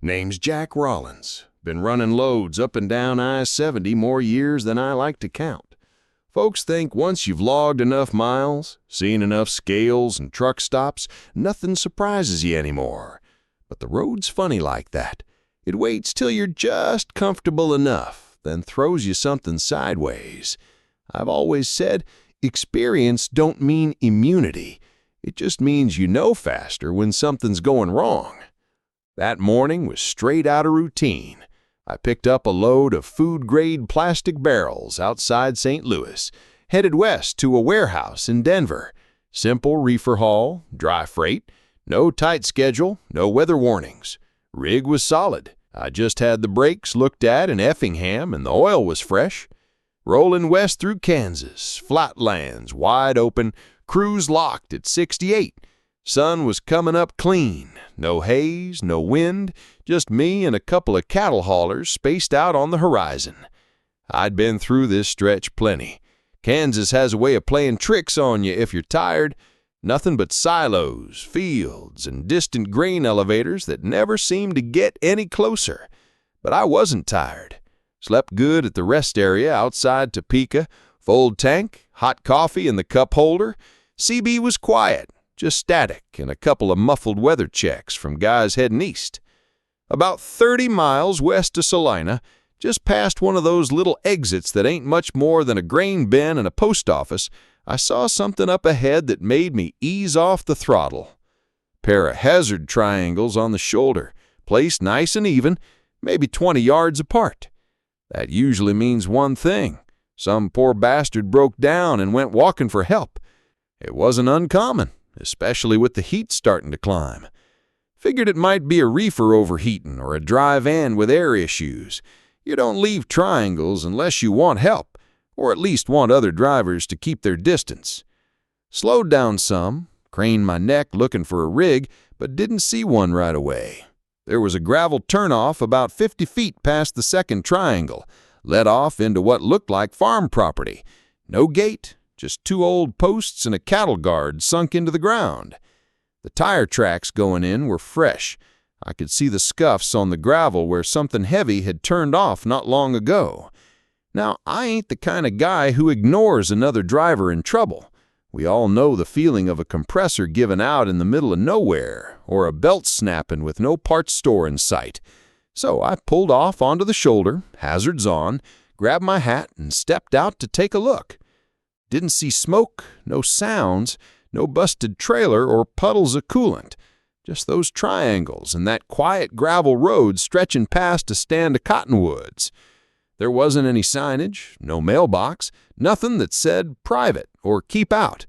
Name's Jack Rollins. Been running loads up and down I-70 more years than I like to count. Folks think once you've logged enough miles, seen enough scales and truck stops, nothing surprises you anymore. But the road's funny like that. It waits till you're just comfortable enough, then throws you something sideways. I've always said, experience don't mean immunity. It just means you know faster when something's going wrong. That morning was straight out of routine. I picked up a load of food-grade plastic barrels outside St. Louis, headed west to a warehouse in Denver. Simple reefer haul, dry freight, no tight schedule, no weather warnings. Rig was solid. I just had the brakes looked at in Effingham and the oil was fresh. Rolling west through Kansas, flatlands wide open, cruise locked at 68. Sun was coming up clean, no haze, no wind, just me and a couple of cattle haulers spaced out on the horizon. I'd been through this stretch plenty. Kansas has a way of playing tricks on you if you're tired. Nothing but silos, fields, and distant grain elevators that never seem to get any closer. But I wasn't tired. Slept good at the rest area outside Topeka, full tank, hot coffee in the cup holder. CB was quiet, just static and a couple of muffled weather checks from guys heading east. About 30 miles west of Salina, just past one of those little exits that ain't much more than a grain bin and a post office, I saw something up ahead that made me ease off the throttle. Pair of hazard triangles on the shoulder, placed nice and even, maybe 20 yards apart. That usually means one thing. Some poor bastard broke down and went walking for help. It wasn't uncommon, especially with the heat starting to climb. Figured it might be a reefer overheating or a dry van with air issues. You don't leave triangles unless you want help, or at least want other drivers to keep their distance. Slowed down some, craned my neck looking for a rig, but didn't see one right away. There was a gravel turnoff about 50 feet past the second triangle, led off into what looked like farm property. No gate, just two old posts and a cattle guard sunk into the ground. The tire tracks going in were fresh. I could see the scuffs on the gravel where something heavy had turned off not long ago. Now, I ain't the kind of guy who ignores another driver in trouble. We all know the feeling of a compressor giving out in the middle of nowhere, or a belt snapping with no parts store in sight. So I pulled off onto the shoulder, hazards on, grabbed my hat, and stepped out to take a look. Didn't see smoke, no sounds, no busted trailer or puddles of coolant. Just those triangles and that quiet gravel road stretching past a stand of cottonwoods. There wasn't any signage, no mailbox, nothing that said private or keep out.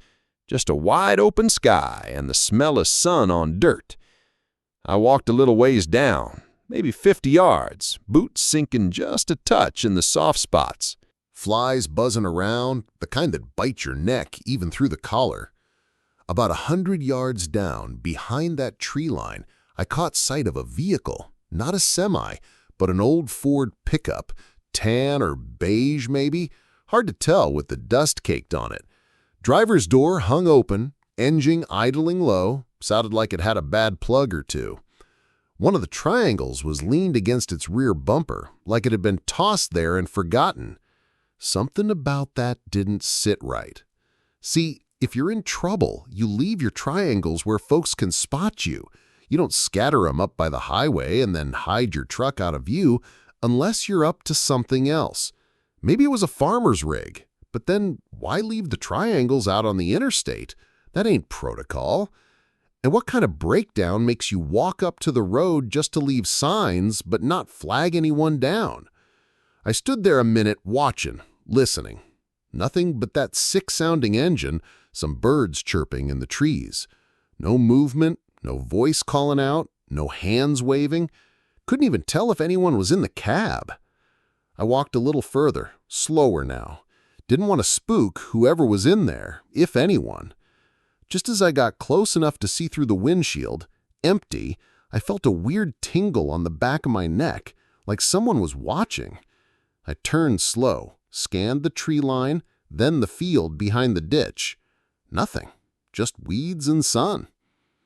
Just a wide open sky and the smell of sun on dirt. I walked a little ways down, maybe 50 yards, boots sinking just a touch in the soft spots. Flies buzzing around, the kind that bite your neck even through the collar. About 100 yards down, behind that tree line, I caught sight of a vehicle, not a semi, but an old Ford pickup, tan or beige maybe, hard to tell with the dust caked on it. Driver's door hung open, engine idling low, sounded like it had a bad plug or two. One of the triangles was leaned against its rear bumper, like it had been tossed there and forgotten. Something about that didn't sit right. See, if you're in trouble, you leave your triangles where folks can spot you. You don't scatter them up by the highway and then hide your truck out of view unless you're up to something else. Maybe it was a farmer's rig, but then why leave the triangles out on the interstate? That ain't protocol. And what kind of breakdown makes you walk up to the road just to leave signs but not flag anyone down? I stood there a minute watching, listening. Nothing but that sick-sounding engine, some birds chirping in the trees. No movement, no voice calling out, no hands waving. Couldn't even tell if anyone was in the cab. I walked a little further, slower now. Didn't want to spook whoever was in there, if anyone. Just as I got close enough to see through the windshield, empty, I felt a weird tingle on the back of my neck, like someone was watching. I turned slow, scanned the tree line, then the field behind the ditch. Nothing, just weeds and sun.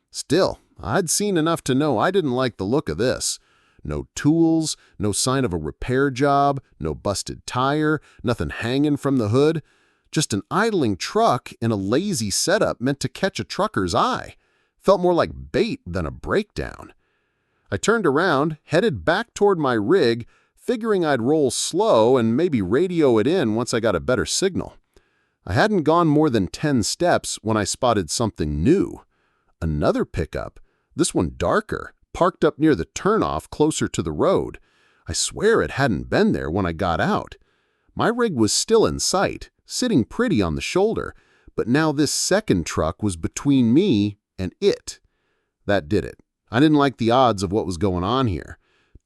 Still, I'd seen enough to know I didn't like the look of this. No tools, no sign of a repair job, no busted tire, nothing hanging from the hood. Just an idling truck in a lazy setup meant to catch a trucker's eye. Felt more like bait than a breakdown. I turned around, headed back toward my rig, figuring I'd roll slow and maybe radio it in once I got a better signal. I hadn't gone more than 10 steps when I spotted something new. Another pickup, this one darker, parked up near the turnoff closer to the road. I swear it hadn't been there when I got out. My rig was still in sight, sitting pretty on the shoulder, but now this second truck was between me and it. That did it. I didn't like the odds of what was going on here.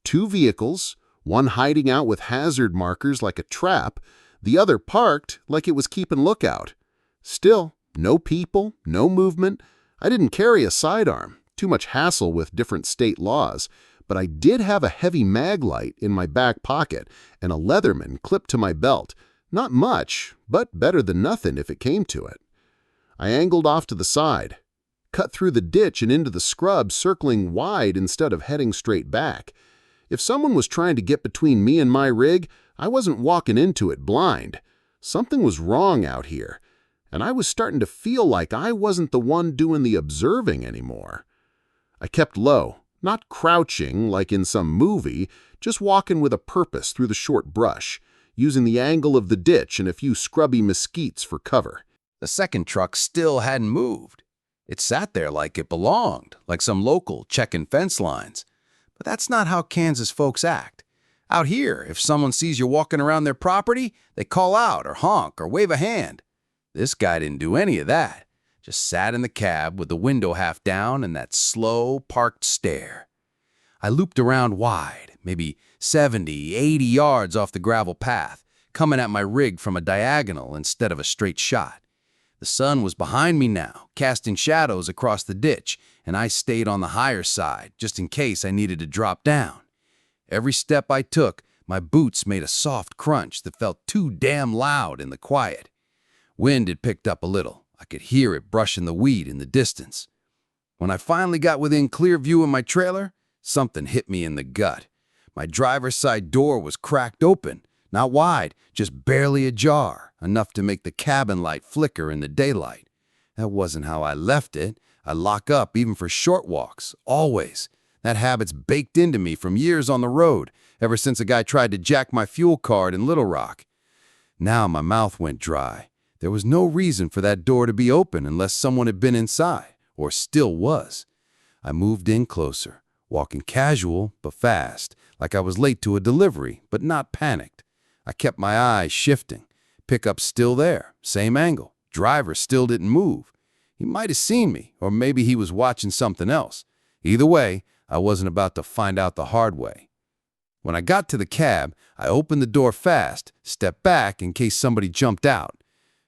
2 vehicles, one hiding out with hazard markers like a trap, the other parked like it was keeping lookout. Still, no people, no movement. I didn't carry a sidearm, too much hassle with different state laws, but I did have a heavy mag light in my back pocket and a Leatherman clipped to my belt. Not much, but better than nothing if it came to it. I angled off to the side, cut through the ditch and into the scrub, circling wide instead of heading straight back. If someone was trying to get between me and my rig, I wasn't walking into it blind. Something was wrong out here, and I was starting to feel like I wasn't the one doing the observing anymore. I kept low, not crouching like in some movie, just walking with a purpose through the short brush, using the angle of the ditch and a few scrubby mesquites for cover. The second truck still hadn't moved. It sat there like it belonged, like some local checking fence lines. But that's not how Kansas folks act. Out here, if someone sees you walking around their property, they call out or honk or wave a hand. This guy didn't do any of that. Just sat in the cab with the window half down and that slow, parked stare. I looped around wide, maybe 70, 80 yards off the gravel path, coming at my rig from a diagonal instead of a straight shot. The sun was behind me now, casting shadows across the ditch, and I stayed on the higher side, just in case I needed to drop down. Every step I took, my boots made a soft crunch that felt too damn loud in the quiet. Wind had picked up a little. I could hear it brushing the weed in the distance. When I finally got within clear view of my trailer, something hit me in the gut. My driver's side door was cracked open, not wide, just barely ajar, enough to make the cabin light flicker in the daylight. That wasn't how I left it. I lock up even for short walks, always. That habit's baked into me from years on the road, ever since a guy tried to jack my fuel card in Little Rock. Now my mouth went dry. There was no reason for that door to be open unless someone had been inside, or still was. I moved in closer, walking casual but fast, like I was late to a delivery, but not panicked. I kept my eyes shifting. Pickup still there, same angle. Driver still didn't move. He might have seen me, or maybe he was watching something else. Either way, I wasn't about to find out the hard way. When I got to the cab, I opened the door fast, stepped back in case somebody jumped out.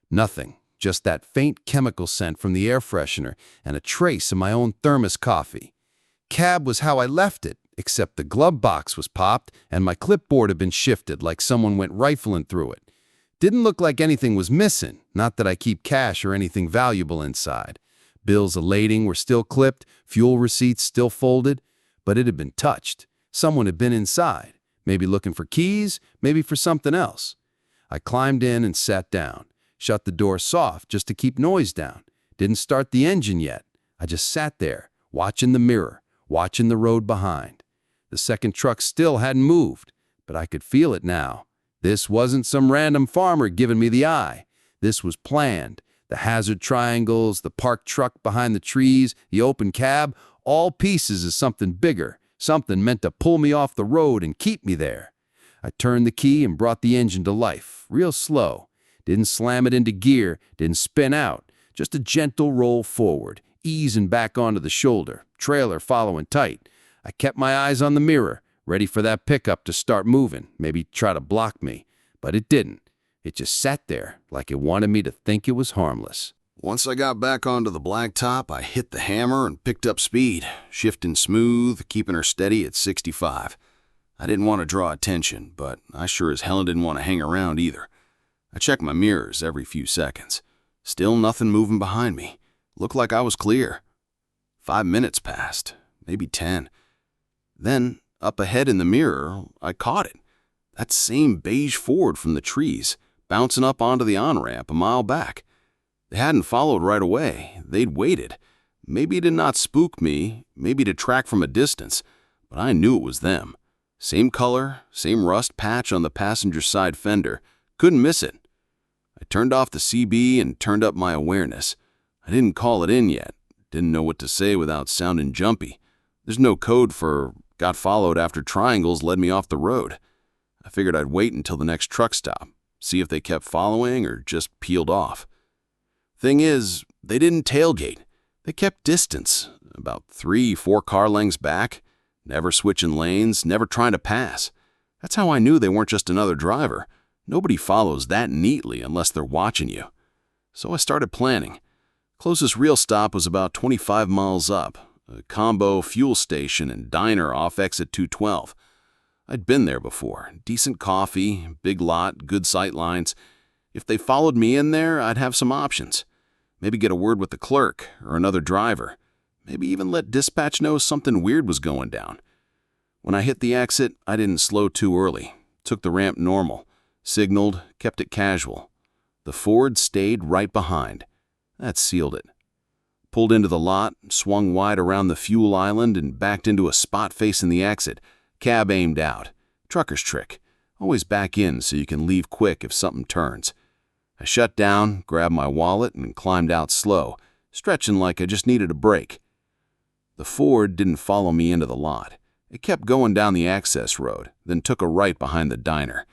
Nothing, just that faint chemical scent from the air freshener and a trace of my own thermos coffee. Cab was how I left it, except the glove box was popped and my clipboard had been shifted like someone went rifling through it. Didn't look like anything was missing, not that I keep cash or anything valuable inside. Bills of lading were still clipped, fuel receipts still folded, but it had been touched. Someone had been inside, maybe looking for keys, maybe for something else. I climbed in and sat down, shut the door soft just to keep noise down. Didn't start the engine yet. I just sat there, watching the mirror, watching the road behind. The second truck still hadn't moved, but I could feel it now. This wasn't some random farmer giving me the eye. This was planned. The hazard triangles, the parked truck behind the trees, the open cab, all pieces of something bigger, something meant to pull me off the road and keep me there. I turned the key and brought the engine to life, real slow. Didn't slam it into gear, didn't spin out, just a gentle roll forward, easing back onto the shoulder, trailer following tight. I kept my eyes on the mirror, ready for that pickup to start moving, maybe try to block me, but it didn't. It just sat there like it wanted me to think it was harmless. Once I got back onto the blacktop, I hit the hammer and picked up speed, shifting smooth, keeping her steady at 65. I didn't want to draw attention, but I sure as hell didn't want to hang around either. I checked my mirrors every few seconds. Still nothing moving behind me. Looked like I was clear. 5 minutes passed, maybe 10. Then up ahead in the mirror, I caught it. That same beige Ford from the trees, bouncing up onto the on-ramp a mile back. They hadn't followed right away. They'd waited. Maybe it did not spook me, maybe to track from a distance, but I knew it was them. Same color, same rust patch on the passenger side fender. Couldn't miss it. I turned off the CB and turned up my awareness. I didn't call it in yet. Didn't know what to say without sounding jumpy. There's no code for got followed after triangles led me off the road. I figured I'd wait until the next truck stop, see if they kept following or just peeled off. Thing is, they didn't tailgate. They kept distance, about 3-4 car lengths back, never switching lanes, never trying to pass. That's how I knew they weren't just another driver. Nobody follows that neatly unless they're watching you. So I started planning. Closest real stop was about 25 miles up, a combo fuel station and diner off exit 212. I'd been there before. Decent coffee, big lot, good sight lines. If they followed me in there, I'd have some options. Maybe get a word with the clerk or another driver. Maybe even let dispatch know something weird was going down. When I hit the exit, I didn't slow too early. Took the ramp normal. Signaled, kept it casual. The Ford stayed right behind. That sealed it. Pulled into the lot, swung wide around the fuel island and backed into a spot facing the exit. Cab aimed out. Trucker's trick. Always back in so you can leave quick if something turns. I shut down, grabbed my wallet, and climbed out slow, stretching like I just needed a break. The Ford didn't follow me into the lot. It kept going down the access road, then took a right behind the diner.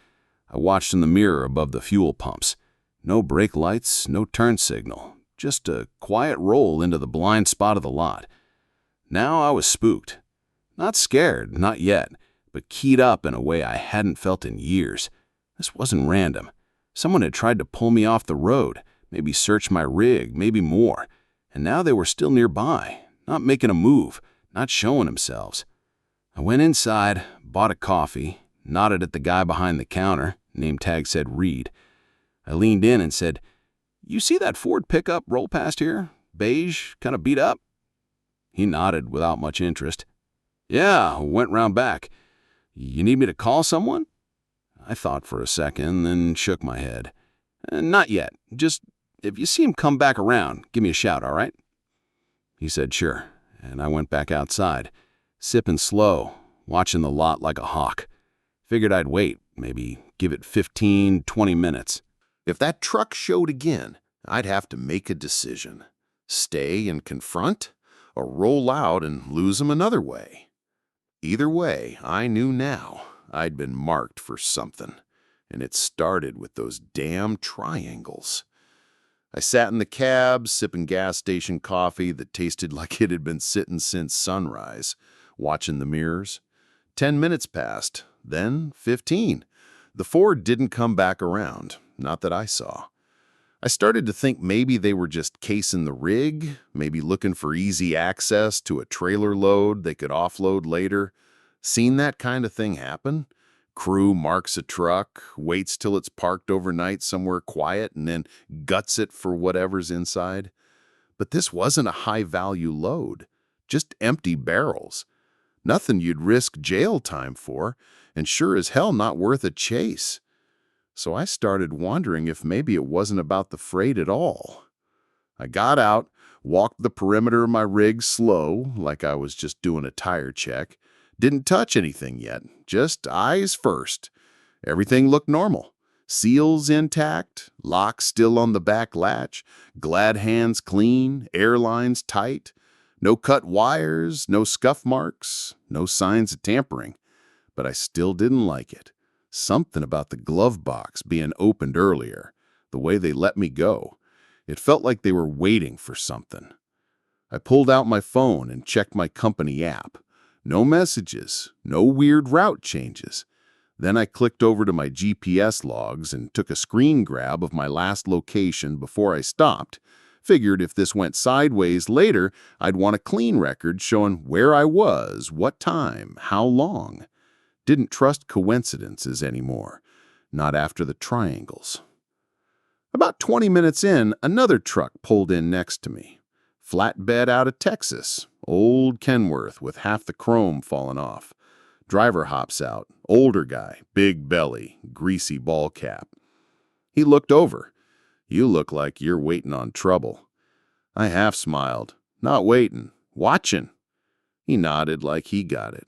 I watched in the mirror above the fuel pumps. No brake lights, no turn signal. Just a quiet roll into the blind spot of the lot. Now I was spooked. Not scared, not yet, but keyed up in a way I hadn't felt in years. This wasn't random. Someone had tried to pull me off the road, maybe search my rig, maybe more. And now they were still nearby, not making a move, not showing themselves. I went inside, bought a coffee, nodded at the guy behind the counter. Name tag said Reed. I leaned in and said, "You see that Ford pickup roll past here? Beige, kind of beat up?" He nodded without much interest. "Yeah, went round back. You need me to call someone?" I thought for a second, then shook my head. "Not yet. Just, if you see him come back around, give me a shout, all right?" He said sure, and I went back outside, sipping slow, watching the lot like a hawk. Figured I'd wait, maybe give it 15, 20 minutes. If that truck showed again, I'd have to make a decision. Stay and confront, or roll out and lose them another way. Either way, I knew now I'd been marked for something, and it started with those damn triangles. I sat in the cab, sipping gas station coffee that tasted like it had been sitting since sunrise, watching the mirrors. 10 minutes passed, then 15. The Ford didn't come back around, not that I saw. I started to think maybe they were just casing the rig, maybe looking for easy access to a trailer load they could offload later. Seen that kind of thing happen? Crew marks a truck, waits till it's parked overnight somewhere quiet, and then guts it for whatever's inside. But this wasn't a high-value load, just empty barrels. Nothing you'd risk jail time for, and sure as hell not worth a chase. So I started wondering if maybe it wasn't about the freight at all. I got out, walked the perimeter of my rig slow, like I was just doing a tire check. Didn't touch anything yet, just eyes first. Everything looked normal. Seals intact, lock still on the back latch, glad hands clean, airlines tight. No cut wires, no scuff marks, no signs of tampering. But I still didn't like it. Something about the glove box being opened earlier, the way they let me go. It felt like they were waiting for something. I pulled out my phone and checked my company app. No messages, no weird route changes. Then I clicked over to my GPS logs and took a screen grab of my last location before I stopped. Figured if this went sideways later, I'd want a clean record showing where I was, what time, how long. Didn't trust coincidences anymore, not after the triangles. About 20 minutes in, another truck pulled in next to me. Flatbed out of Texas, old Kenworth with half the chrome fallen off. Driver hops out, older guy, big belly, greasy ball cap. He looked over. You look like you're waiting on trouble. I half smiled. Not waiting, watching. He nodded like he got it.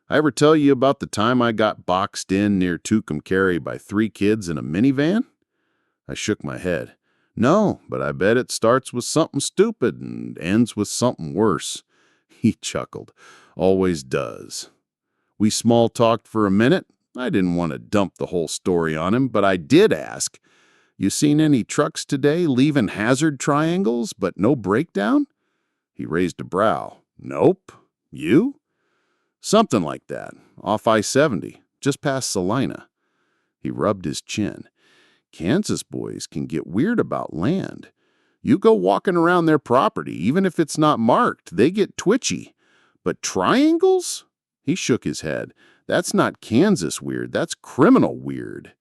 I ever tell you about the time I got boxed in near Tucumcari by 3 kids in a minivan? I shook my head. No, but I bet it starts with something stupid and ends with something worse. He chuckled. Always does. We small-talked for a minute. I didn't want to dump the whole story on him, but I did ask, "You seen any trucks today leaving hazard triangles, but no breakdown?" He raised a brow. Nope. You? Something like that, off I-70, just past Salina. He rubbed his chin. Kansas boys can get weird about land. You go walking around their property, even if it's not marked, they get twitchy. But triangles? He shook his head. That's not Kansas weird, that's criminal weird.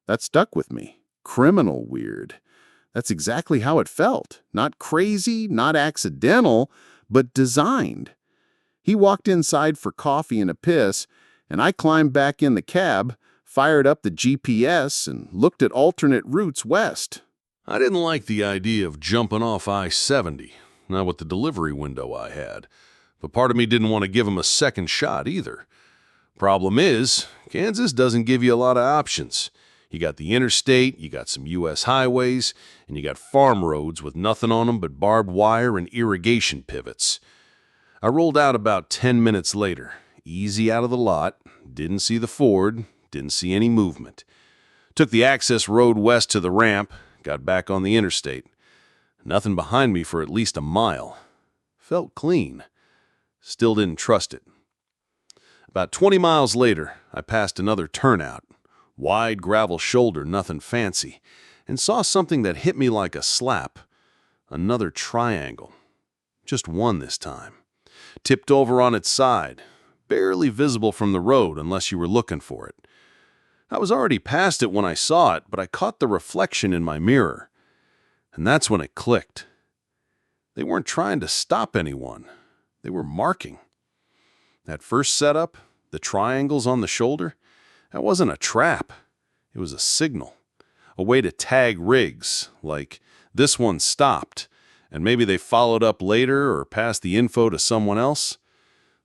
That stuck with me. Criminal weird. That's exactly how it felt. Not crazy, not accidental, but designed. He walked inside for coffee and a piss, and I climbed back in the cab, fired up the GPS, and looked at alternate routes west. I didn't like the idea of jumping off I-70, not with the delivery window I had. But part of me didn't want to give him a second shot either. Problem is, Kansas doesn't give you a lot of options. You got the interstate, you got some U.S. highways, and you got farm roads with nothing on them but barbed wire and irrigation pivots. I rolled out about 10 minutes later, easy out of the lot, didn't see the Ford, didn't see any movement. Took the access road west to the ramp, got back on the interstate. Nothing behind me for at least a mile. Felt clean. Still didn't trust it. About 20 miles later, I passed another turnout. Wide gravel shoulder, nothing fancy, and saw something that hit me like a slap. Another triangle. Just one this time. Tipped over on its side, barely visible from the road unless you were looking for it. I was already past it when I saw it, but I caught the reflection in my mirror. And that's when it clicked. They weren't trying to stop anyone. They were marking. That first setup, the triangles on the shoulder, that wasn't a trap. It was a signal. A way to tag rigs, like this one stopped, and maybe they followed up later or passed the info to someone else.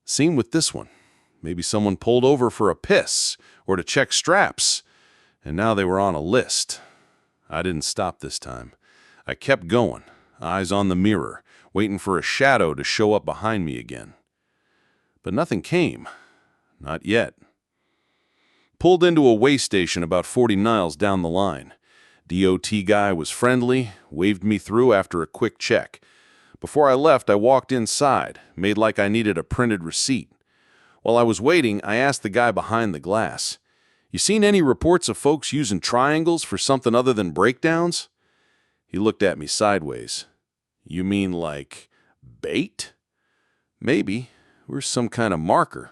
Same with this one. Maybe someone pulled over for a piss or to check straps, and now they were on a list. I didn't stop this time. I kept going, eyes on the mirror, waiting for a shadow to show up behind me again. But nothing came. Not yet. Pulled into a way station about 40 miles down the line. DOT guy was friendly, waved me through after a quick check. Before I left, I walked inside, made like I needed a printed receipt. While I was waiting, I asked the guy behind the glass, "You seen any reports of folks using triangles for something other than breakdowns?" He looked at me sideways. "You mean like bait?" "Maybe. We're some kind of marker."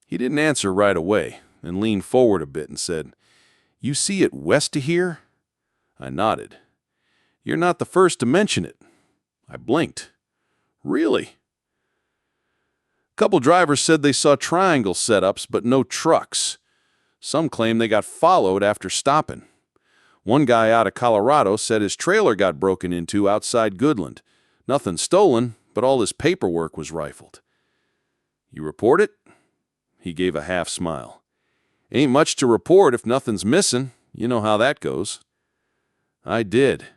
He didn't answer right away and leaned forward a bit and said, "You see it west of here?" I nodded. "You're not the first to mention it." I blinked. "Really?" Couple drivers said they saw triangle setups, but no trucks. Some claim they got followed after stopping. One guy out of Colorado said his trailer got broken into outside Goodland. Nothing stolen, but all his paperwork was rifled. "You report it?" He gave a half smile. "Ain't much to report if nothing's missing. You know how that goes." I did.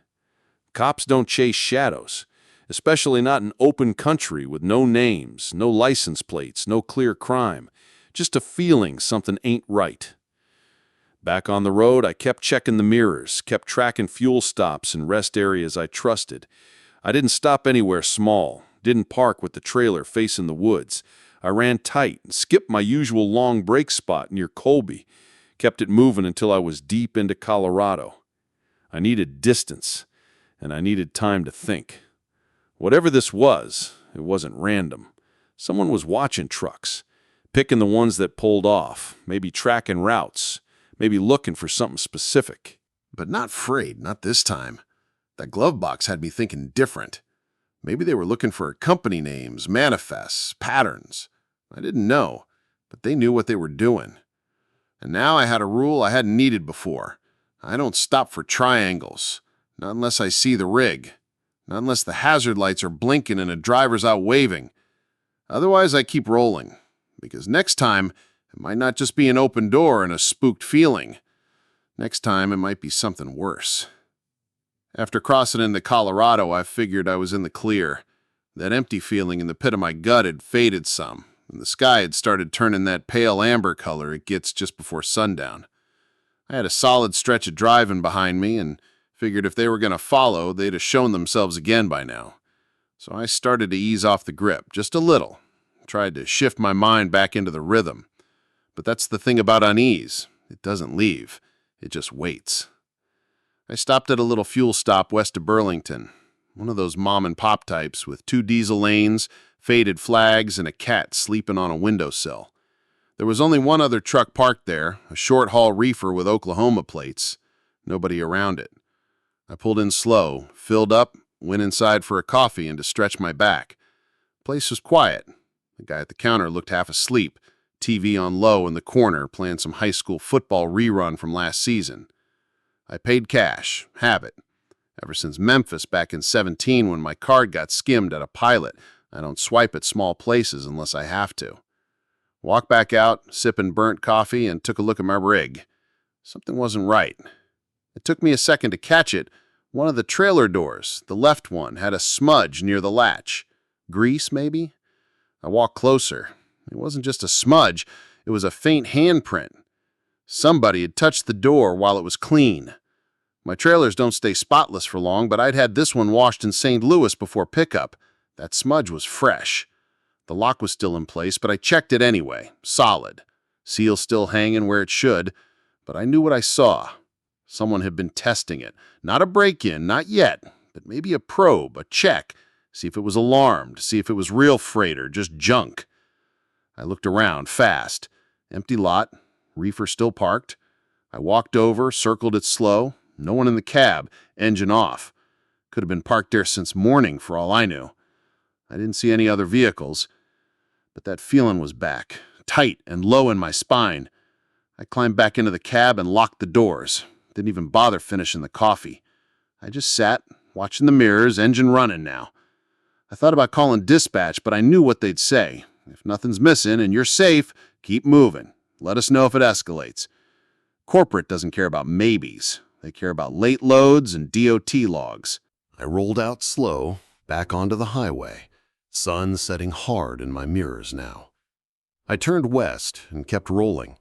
Cops don't chase shadows, especially not in open country with no names, no license plates, no clear crime. Just a feeling something ain't right. Back on the road, I kept checking the mirrors, kept tracking fuel stops and rest areas I trusted. I didn't stop anywhere small, didn't park with the trailer facing the woods. I ran tight and skipped my usual long break spot near Colby, kept it moving until I was deep into Colorado. I needed distance, and I needed time to think. Whatever this was, it wasn't random. Someone was watching trucks, picking the ones that pulled off, maybe tracking routes, maybe looking for something specific. But not afraid, not this time. That glove box had me thinking different. Maybe they were looking for company names, manifests, patterns. I didn't know. But they knew what they were doing. And now I had a rule I hadn't needed before. I don't stop for triangles, not unless I see the rig, not unless the hazard lights are blinking and a driver's out waving. Otherwise, I keep rolling, because next time, it might not just be an open door and a spooked feeling. Next time, it might be something worse. After crossing into Colorado, I figured I was in the clear. That empty feeling in the pit of my gut had faded some, and the sky had started turning that pale amber color it gets just before sundown. I had a solid stretch of driving behind me and figured if they were going to follow, they'd have shown themselves again by now. So I started to ease off the grip, just a little. Tried to shift my mind back into the rhythm. But that's the thing about unease. It doesn't leave. It just waits. I stopped at a little fuel stop west of Burlington. One of those mom-and-pop types with 2 diesel lanes, faded flags, and a cat sleeping on a windowsill. There was only one other truck parked there, a short-haul reefer with Oklahoma plates. Nobody around it. I pulled in slow, filled up, went inside for a coffee and to stretch my back. The place was quiet. The guy at the counter looked half asleep, TV on low in the corner, playing some high school football rerun from last season. I paid cash, habit. Ever since Memphis back in 17 when my card got skimmed at a Pilot, I don't swipe at small places unless I have to. Walked back out, sipping burnt coffee, and took a look at my rig. Something wasn't right. It took me a second to catch it. One of the trailer doors, the left one, had a smudge near the latch. Grease, maybe? I walked closer. It wasn't just a smudge, it was a faint handprint. Somebody had touched the door while it was clean. My trailers don't stay spotless for long, but I'd had this one washed in St. Louis before pickup. That smudge was fresh. The lock was still in place, but I checked it anyway. Solid. Seal still hanging where it should, but I knew what I saw. Someone had been testing it. Not a break-in, not yet, but maybe a probe, a check. See if it was alarmed, see if it was real freight or just junk. I looked around, fast. Empty lot, reefer still parked. I walked over, circled it slow. No one in the cab, engine off. Could have been parked there since morning for all I knew. I didn't see any other vehicles, but that feeling was back, tight and low in my spine. I climbed back into the cab and locked the doors. Didn't even bother finishing the coffee. I just sat, watching the mirrors, engine running now. I thought about calling dispatch, but I knew what they'd say. If nothing's missing and you're safe, keep moving. Let us know if it escalates. Corporate doesn't care about maybes. They care about late loads and DOT logs. I rolled out slow, back onto the highway, sun setting hard in my mirrors now. I turned west and kept rolling.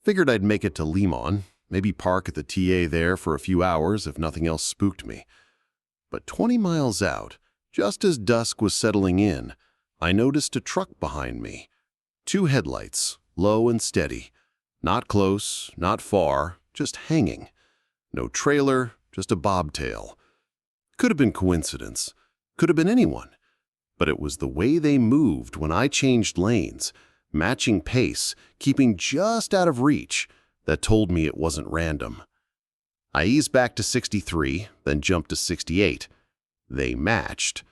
Figured I'd make it to Limon, maybe park at the TA there for a few hours if nothing else spooked me. But 20 miles out, just as dusk was settling in, I noticed a truck behind me. 2 headlights, low and steady. Not close, not far, just hanging. No trailer, just a bobtail. Could have been coincidence. Could have been anyone. But it was the way they moved when I changed lanes, matching pace, keeping just out of reach, that told me it wasn't random. I eased back to 63, then jumped to 68. They matched.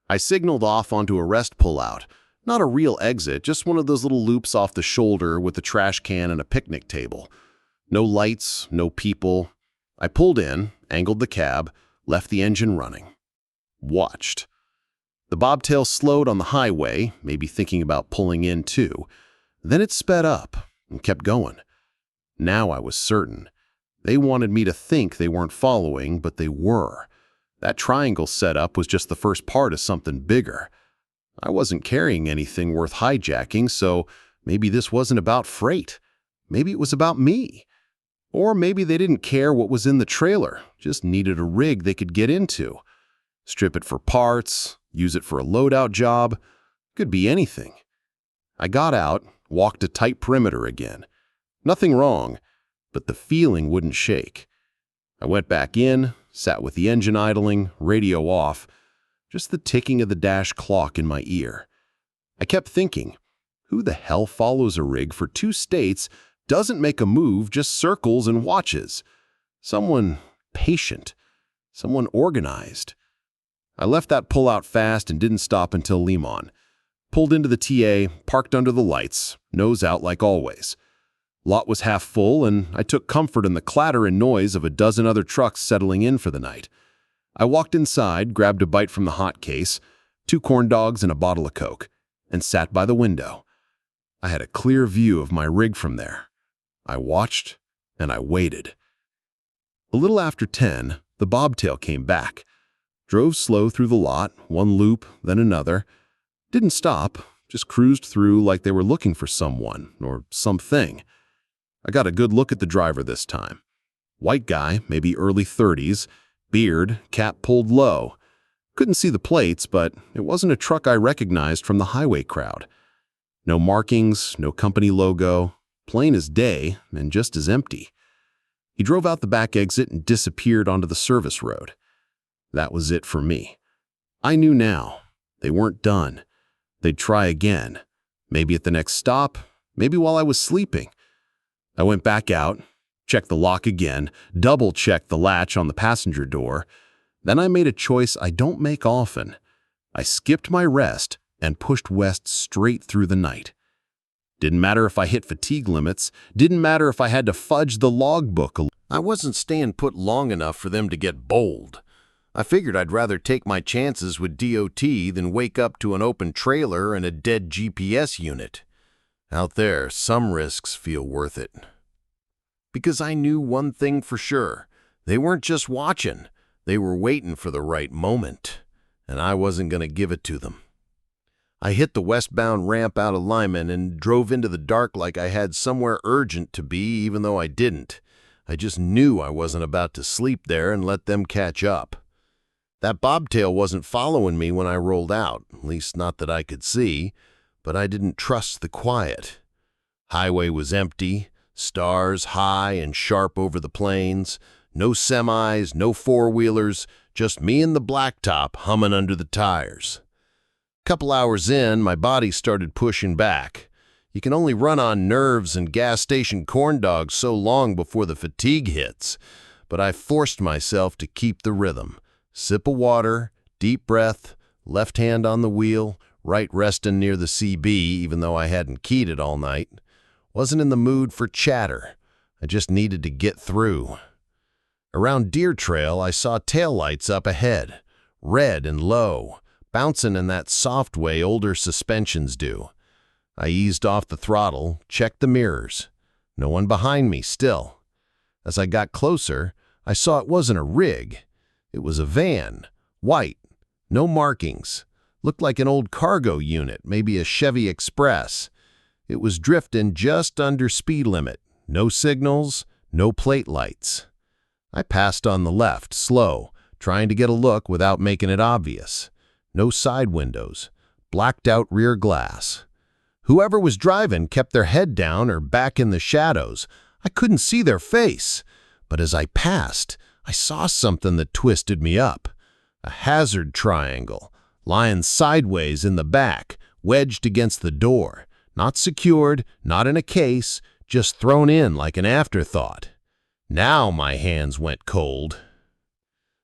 I signaled off onto a rest pullout. Not a real exit, just one of those little loops off the shoulder with a trash can and a picnic table. No lights, no people. I pulled in, angled the cab, left the engine running. Watched. The bobtail slowed on the highway, maybe thinking about pulling in too. Then it sped up and kept going. Now I was certain. They wanted me to think they weren't following, but they were. That triangle setup was just the first part of something bigger. I wasn't carrying anything worth hijacking, so maybe this wasn't about freight. Maybe it was about me. Or maybe they didn't care what was in the trailer, just needed a rig they could get into. Strip it for parts, use it for a loadout job. Could be anything. I got out, walked a tight perimeter again. Nothing wrong, but the feeling wouldn't shake. I went back in, sat with the engine idling, radio off, just the ticking of the dash clock in my ear. I kept thinking, who the hell follows a rig for 2 states, doesn't make a move, just circles and watches? Someone patient, someone organized. I left that pullout fast and didn't stop until Limon. pulled into the TA, parked under the lights, nose out like always. Lot was half full, and I took comfort in the clatter and noise of a dozen other trucks settling in for the night. I walked inside, grabbed a bite from the hot case, 2 corn dogs and a bottle of Coke, and sat by the window. I had a clear view of my rig from there. I watched, and I waited. A little after 10, the bobtail came back. Drove slow through the lot, one loop, then another. Didn't stop, just cruised through like they were looking for someone or something. I got a good look at the driver this time. White guy, maybe early 30s, beard, cap pulled low. Couldn't see the plates, but it wasn't a truck I recognized from the highway crowd. No markings, no company logo, plain as day and just as empty. He drove out the back exit and disappeared onto the service road. That was it for me. I knew now. They weren't done. They'd try again. Maybe at the next stop, maybe while I was sleeping. I went back out, checked the lock again, double-checked the latch on the passenger door. Then I made a choice I don't make often. I skipped my rest and pushed west straight through the night. Didn't matter if I hit fatigue limits, didn't matter if I had to fudge the logbook. I wasn't staying put long enough for them to get bold. I figured I'd rather take my chances with DOT than wake up to an open trailer and a dead GPS unit. Out there, some risks feel worth it. Because I knew one thing for sure. They weren't just watching. They were waiting for the right moment. And I wasn't going to give it to them. I hit the westbound ramp out of Lyman and drove into the dark like I had somewhere urgent to be, even though I didn't. I just knew I wasn't about to sleep there and let them catch up. That bobtail wasn't following me when I rolled out, at least not that I could see, but I didn't trust the quiet. Highway was empty, stars high and sharp over the plains, no semis, no four-wheelers, just me and the blacktop humming under the tires. Couple hours in, my body started pushing back. You can only run on nerves and gas station corn dogs so long before the fatigue hits, but I forced myself to keep the rhythm. Sip of water, deep breath, left hand on the wheel, right resting near the CB even though I hadn't keyed it all night. Wasn't in the mood for chatter. I just needed to get through. Around Deer Trail, I saw taillights up ahead, red and low, bouncing in that soft way older suspensions do. I eased off the throttle, checked the mirrors. No one behind me still. As I got closer, I saw it wasn't a rig. It was a van, white, no markings. Looked like an old cargo unit, maybe a Chevy Express. It was drifting just under speed limit. No signals, no plate lights. I passed on the left, slow, trying to get a look without making it obvious. No side windows, blacked out rear glass. Whoever was driving kept their head down or back in the shadows. I couldn't see their face, but as I passed, I saw something that twisted me up. A hazard triangle, lying sideways in the back, wedged against the door. Not secured, not in a case, just thrown in like an afterthought. Now my hands went cold.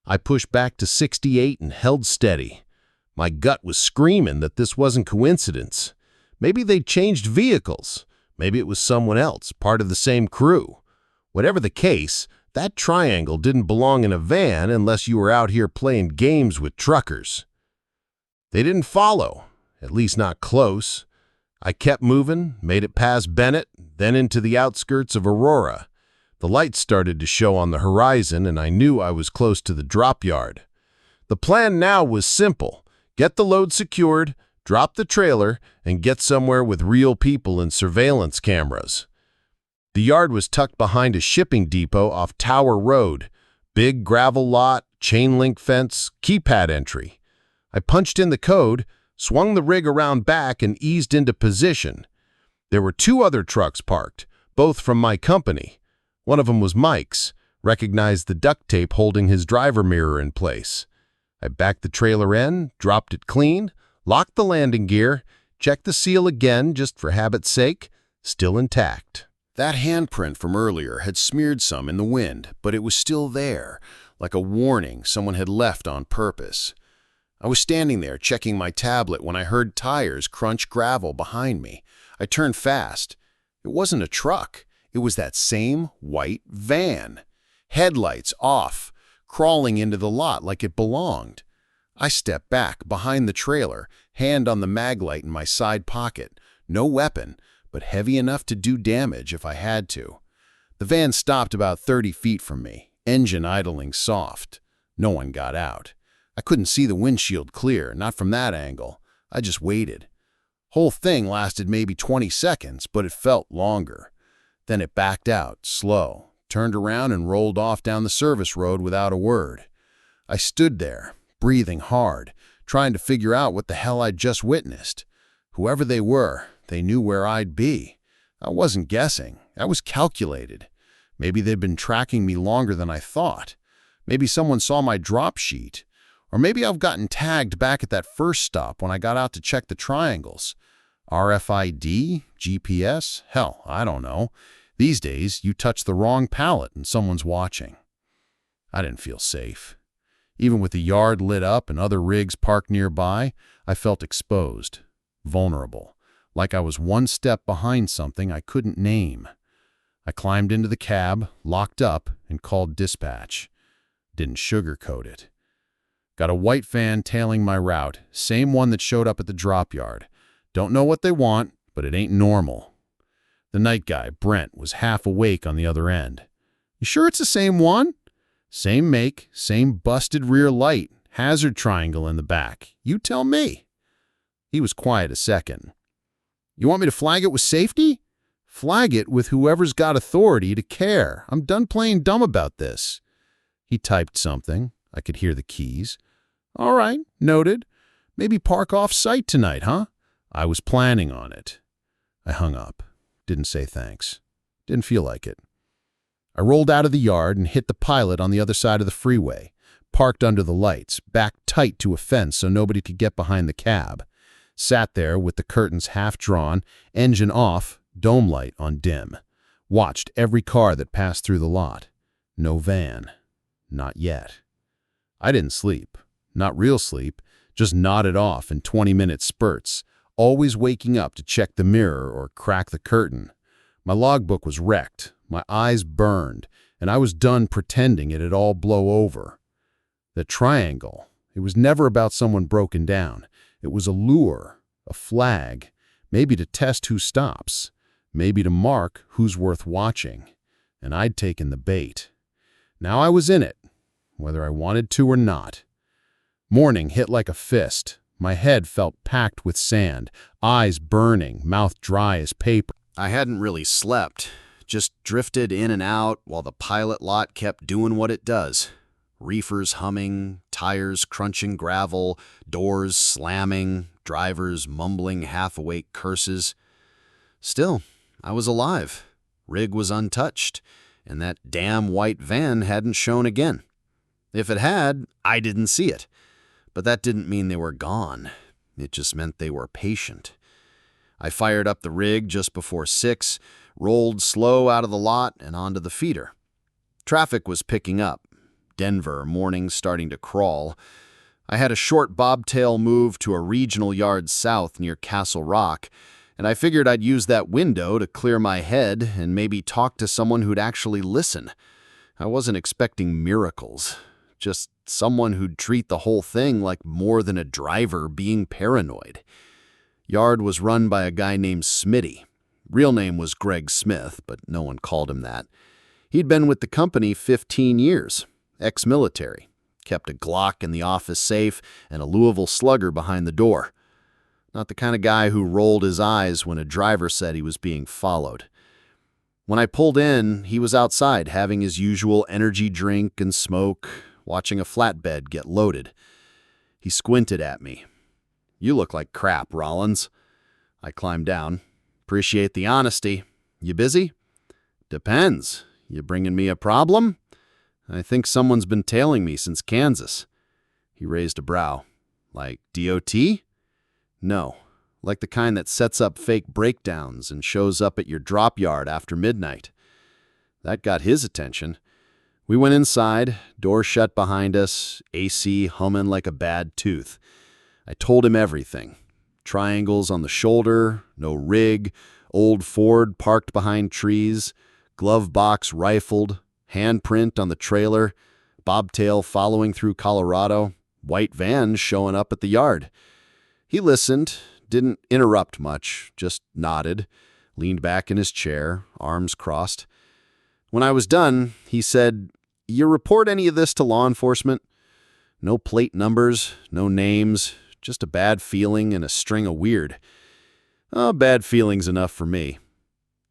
I pushed back to 68 and held steady. My gut was screaming that this wasn't coincidence. Maybe they'd changed vehicles. Maybe it was someone else, part of the same crew. Whatever the case, that triangle didn't belong in a van unless you were out here playing games with truckers. They didn't follow, at least not close. I kept moving, made it past Bennett, then into the outskirts of Aurora. The lights started to show on the horizon, and I knew I was close to the drop yard. The plan now was simple. Get the load secured, drop the trailer, and get somewhere with real people and surveillance cameras. The yard was tucked behind a shipping depot off Tower Road. Big gravel lot, chain link fence, keypad entry. I punched in the code, swung the rig around back, and eased into position. There were 2 other trucks parked, both from my company. One of them was Mike's, recognized the duct tape holding his driver mirror in place. I backed the trailer in, dropped it clean, locked the landing gear, checked the seal again just for habit's sake, still intact. That handprint from earlier had smeared some in the wind, but it was still there, like a warning someone had left on purpose. I was standing there checking my tablet when I heard tires crunch gravel behind me. I turned fast. It wasn't a truck. It was that same white van. Headlights off, crawling into the lot like it belonged. I stepped back behind the trailer, hand on the maglite in my side pocket. No weapon, but heavy enough to do damage if I had to. The van stopped about 30 feet from me, engine idling soft. No one got out. I couldn't see the windshield clear, not from that angle. I just waited. Whole thing lasted maybe 20 seconds, but it felt longer. Then it backed out, slow, turned around and rolled off down the service road without a word. I stood there, breathing hard, trying to figure out what the hell I'd just witnessed. Whoever they were, they knew where I'd be. I wasn't guessing. I was calculated. Maybe they'd been tracking me longer than I thought. Maybe someone saw my drop sheet. Or maybe I've gotten tagged back at that first stop when I got out to check the triangles. RFID? GPS? Hell, I don't know. These days, you touch the wrong pallet and someone's watching. I didn't feel safe. Even with the yard lit up and other rigs parked nearby, I felt exposed, vulnerable, like I was one step behind something I couldn't name. I climbed into the cab, locked up, and called dispatch. Didn't sugarcoat it. Got a white van tailing my route, same one that showed up at the drop yard. Don't know what they want, but it ain't normal. The night guy, Brent, was half awake on the other end. You sure it's the same one? Same make, same busted rear light, hazard triangle in the back. You tell me. He was quiet a second. You want me to flag it with safety? Flag it with whoever's got authority to care. I'm done playing dumb about this. He typed something. I could hear the keys. All right, noted. Maybe park off-site tonight, huh? I was planning on it. I hung up. Didn't say thanks. Didn't feel like it. I rolled out of the yard and hit the pilot on the other side of the freeway, parked under the lights, backed tight to a fence so nobody could get behind the cab. Sat there with the curtains half drawn, engine off, dome light on dim. Watched every car that passed through the lot. No van. Not yet. I didn't sleep. Not real sleep, just nodded off in 20-minute spurts, always waking up to check the mirror or crack the curtain. My logbook was wrecked, my eyes burned, and I was done pretending it'd all blow over. The triangle, it was never about someone broken down. It was a lure, a flag, maybe to test who stops, maybe to mark who's worth watching. And I'd taken the bait. Now I was in it, whether I wanted to or not. Morning hit like a fist. My head felt packed with sand, eyes burning, mouth dry as paper. I hadn't really slept, just drifted in and out while the pilot lot kept doing what it does. Reefers humming, tires crunching gravel, doors slamming, drivers mumbling half-awake curses. Still, I was alive. Rig was untouched, and that damn white van hadn't shown again. If it had, I didn't see it. But that didn't mean they were gone. It just meant they were patient. I fired up the rig just before 6, rolled slow out of the lot and onto the feeder. Traffic was picking up. Denver morning starting to crawl. I had a short bobtail move to a regional yard south near Castle Rock, and I figured I'd use that window to clear my head and maybe talk to someone who'd actually listen. I wasn't expecting miracles, just someone who'd treat the whole thing like more than a driver being paranoid. Yard was run by a guy named Smitty. Real name was Greg Smith, but no one called him that. He'd been with the company 15 years, ex-military, kept a Glock in the office safe and a Louisville Slugger behind the door. Not the kind of guy who rolled his eyes when a driver said he was being followed. When I pulled in, he was outside having his usual energy drink and smoke, watching a flatbed get loaded. He squinted at me. "You look like crap, Rollins." I climbed down. "Appreciate the honesty. You busy?" "Depends. You bringing me a problem?" "I think someone's been tailing me since Kansas." He raised a brow. "Like DOT?" "No. Like the kind that sets up fake breakdowns and shows up at your drop yard after midnight." That got his attention. We went inside, door shut behind us, AC humming like a bad tooth. I told him everything. Triangles on the shoulder, no rig, old Ford parked behind trees, glove box rifled, handprint on the trailer, bobtail following through Colorado, white van showing up at the yard. He listened, didn't interrupt much, just nodded, leaned back in his chair, arms crossed. When I was done, he said, "You report any of this to law enforcement?" No plate numbers, no names, just a bad feeling and a string of weird. Bad feeling's enough for me.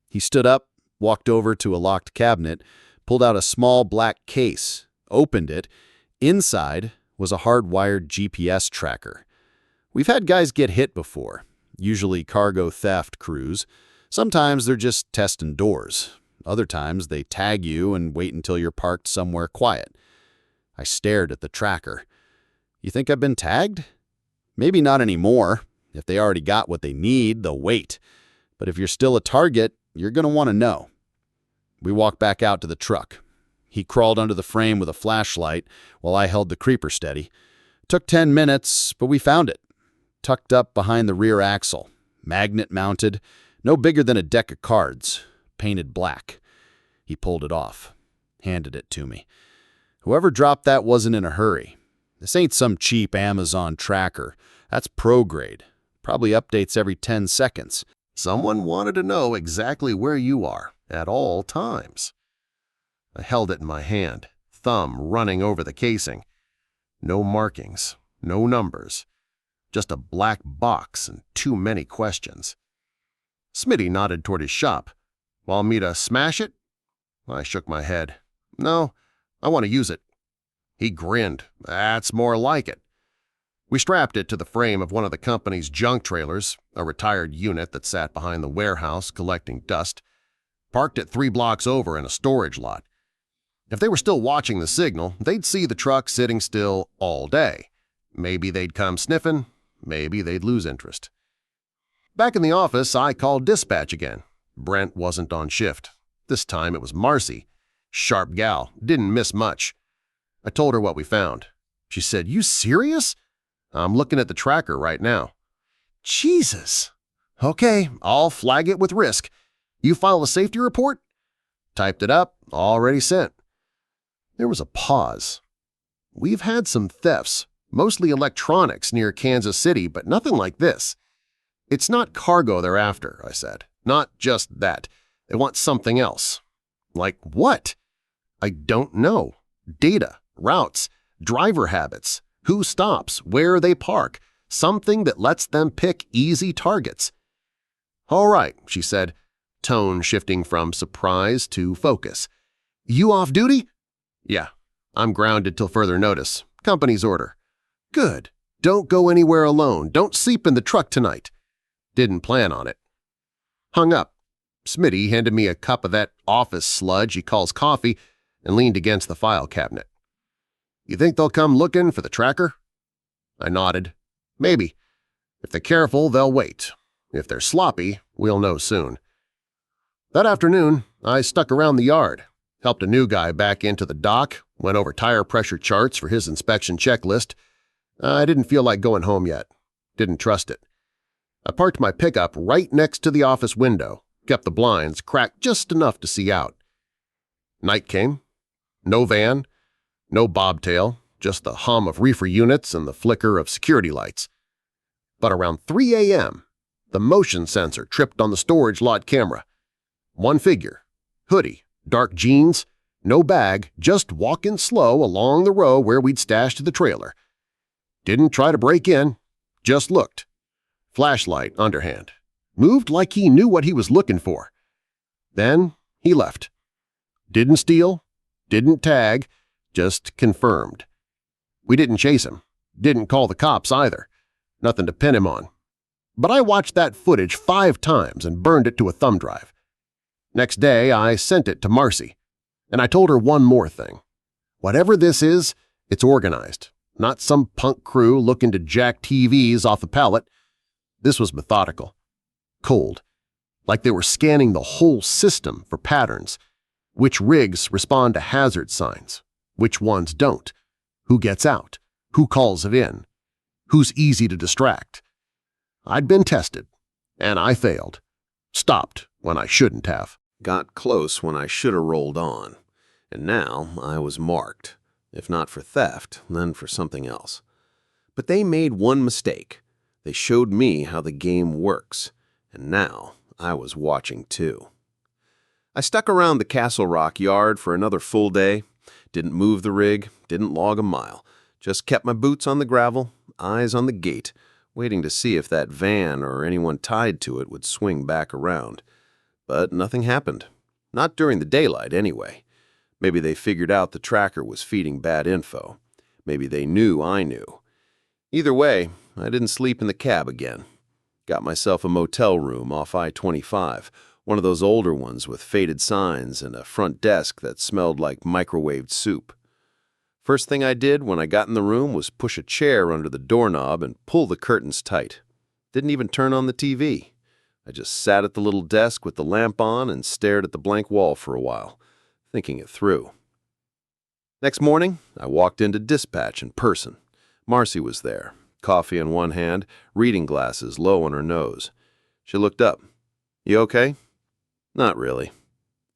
He stood up, walked over to a locked cabinet, pulled out a small black case, opened it. Inside was a hard-wired GPS tracker. We've had guys get hit before, usually cargo theft crews. Sometimes they're just testing doors. Other times they tag you and wait until you're parked somewhere quiet. I stared at the tracker. You think I've been tagged? Maybe not anymore. If they already got what they need, they'll wait. But if you're still a target, you're going to want to know. We walked back out to the truck. He crawled under the frame with a flashlight while I held the creeper steady. Took 10 minutes, but we found it. Tucked up behind the rear axle. Magnet mounted. No bigger than a deck of cards. Painted black. He pulled it off. Handed it to me. Whoever dropped that wasn't in a hurry. This ain't some cheap Amazon tracker. That's pro-grade. Probably updates every 10 seconds. Someone wanted to know exactly where you are at all times. I held it in my hand, thumb running over the casing. No markings, no numbers. Just a black box and too many questions. Smitty nodded toward his shop. Want me to smash it? I shook my head. No, I want to use it. He grinned. That's more like it. We strapped it to the frame of one of the company's junk trailers, a retired unit that sat behind the warehouse collecting dust, parked it 3 blocks over in a storage lot. If they were still watching the signal, they'd see the truck sitting still all day. Maybe they'd come sniffing, maybe they'd lose interest. Back in the office, I called dispatch again. Brent wasn't on shift. This time it was Marcy. Sharp gal, didn't miss much. I told her what we found. She said, "You serious?" "I'm looking at the tracker right now." "Jesus." "Okay, I'll flag it with risk. You file a safety report?" "Typed it up, already sent." There was a pause. We've had some thefts, mostly electronics near Kansas City, but nothing like this. "It's not cargo they're after," I said. "Not just that. They want something else." "Like what?" "I don't know. Data, routes, driver habits, who stops, where they park, something that lets them pick easy targets." "All right," she said, tone shifting from surprise to focus. "You off duty?" "Yeah, I'm grounded till further notice. Company's order." "Good. Don't go anywhere alone. Don't sleep in the truck tonight." "Didn't plan on it." Hung up. Smitty handed me a cup of that office sludge he calls coffee and leaned against the file cabinet. "You think they'll come looking for the tracker?" I nodded. "Maybe. If they're careful, they'll wait. If they're sloppy, we'll know soon." That afternoon, I stuck around the yard, helped a new guy back into the dock, went over tire pressure charts for his inspection checklist. I didn't feel like going home yet. Didn't trust it. I parked my pickup right next to the office window, kept the blinds cracked just enough to see out. Night came. No van, no bobtail, just the hum of reefer units and the flicker of security lights. But around 3 a.m., the motion sensor tripped on the storage lot camera. One figure, hoodie, dark jeans, no bag, just walking slow along the row where we'd stashed the trailer. Didn't try to break in, just looked. Flashlight underhand. Moved like he knew what he was looking for. Then he left. Didn't steal, didn't tag, just confirmed. We didn't chase him. Didn't call the cops either. Nothing to pin him on. But I watched that footage 5 times and burned it to a thumb drive. Next day, I sent it to Marcy. And I told her one more thing. Whatever this is, it's organized. Not some punk crew looking to jack TVs off a pallet. This was methodical. Cold. Like they were scanning the whole system for patterns. Which rigs respond to hazard signs? Which ones don't? Who gets out? Who calls it in? Who's easy to distract? I'd been tested, and I failed. Stopped when I shouldn't have. Got close when I should have rolled on. And now I was marked. If not for theft, then for something else. But they made one mistake. They showed me how the game works. And now I was watching too. I stuck around the Castle Rock yard for another full day. Didn't move the rig, didn't log a mile. Just kept my boots on the gravel, eyes on the gate, waiting to see if that van or anyone tied to it would swing back around. But nothing happened. Not during the daylight, anyway. Maybe they figured out the tracker was feeding bad info. Maybe they knew I knew. Either way, I didn't sleep in the cab again. Got myself a motel room off I-25, one of those older ones with faded signs and a front desk that smelled like microwaved soup. First thing I did when I got in the room was push a chair under the doorknob and pull the curtains tight. Didn't even turn on the TV. I just sat at the little desk with the lamp on and stared at the blank wall for a while, thinking it through. Next morning, I walked into dispatch in person. Marcy was there, coffee in one hand, reading glasses low on her nose. She looked up. "You okay?" "Not really."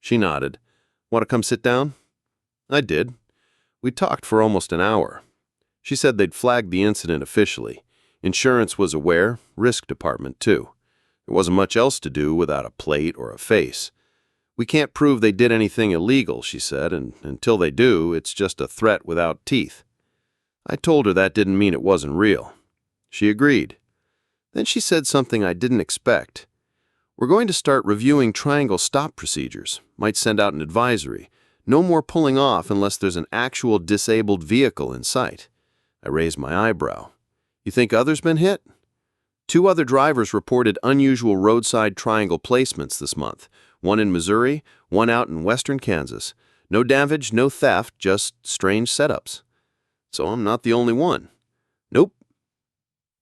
She nodded. "Want to come sit down?" I did. We talked for almost an hour. She said they'd flagged the incident officially. Insurance was aware, risk department too. There wasn't much else to do without a plate or a face. We can't prove they did anything illegal, she said, and until they do, it's just a threat without teeth. I told her that didn't mean it wasn't real. She agreed. Then she said something I didn't expect. "We're going to start reviewing triangle stop procedures. Might send out an advisory. No more pulling off unless there's an actual disabled vehicle in sight." I raised my eyebrow. "You think others been hit?" 2 other drivers reported unusual roadside triangle placements this month. One in Missouri, one out in western Kansas. No damage, no theft, just strange setups. So I'm not the only one. Nope.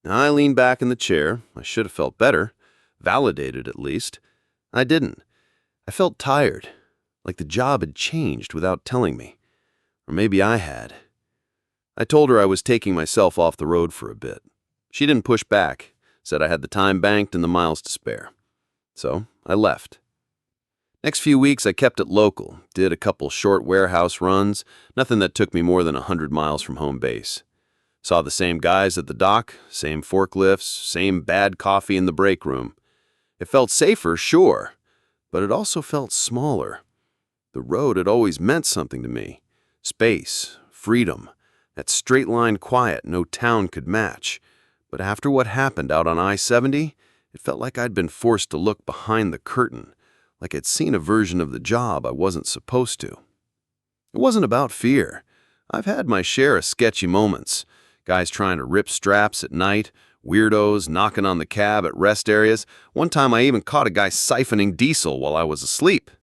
I leaned back in the chair. I should have felt better. Validated, at least. I didn't. I felt tired, like the job had changed without telling me. Or maybe I had. I told her I was taking myself off the road for a bit. She didn't push back, said I had the time banked and the miles to spare. So I left. Next few weeks I kept it local, did a couple short warehouse runs, nothing that took me more than 100 miles from home base. Saw the same guys at the dock, same forklifts, same bad coffee in the break room. It felt safer, sure, but it also felt smaller. The road had always meant something to me. Space, freedom, that straight-line quiet no town could match. But after what happened out on I-70, it felt like I'd been forced to look behind the curtain, like I'd seen a version of the job I wasn't supposed to. It wasn't about fear. I've had my share of sketchy moments. Guys trying to rip straps at night, weirdos knocking on the cab at rest areas. One time I even caught a guy siphoning diesel while I was asleep.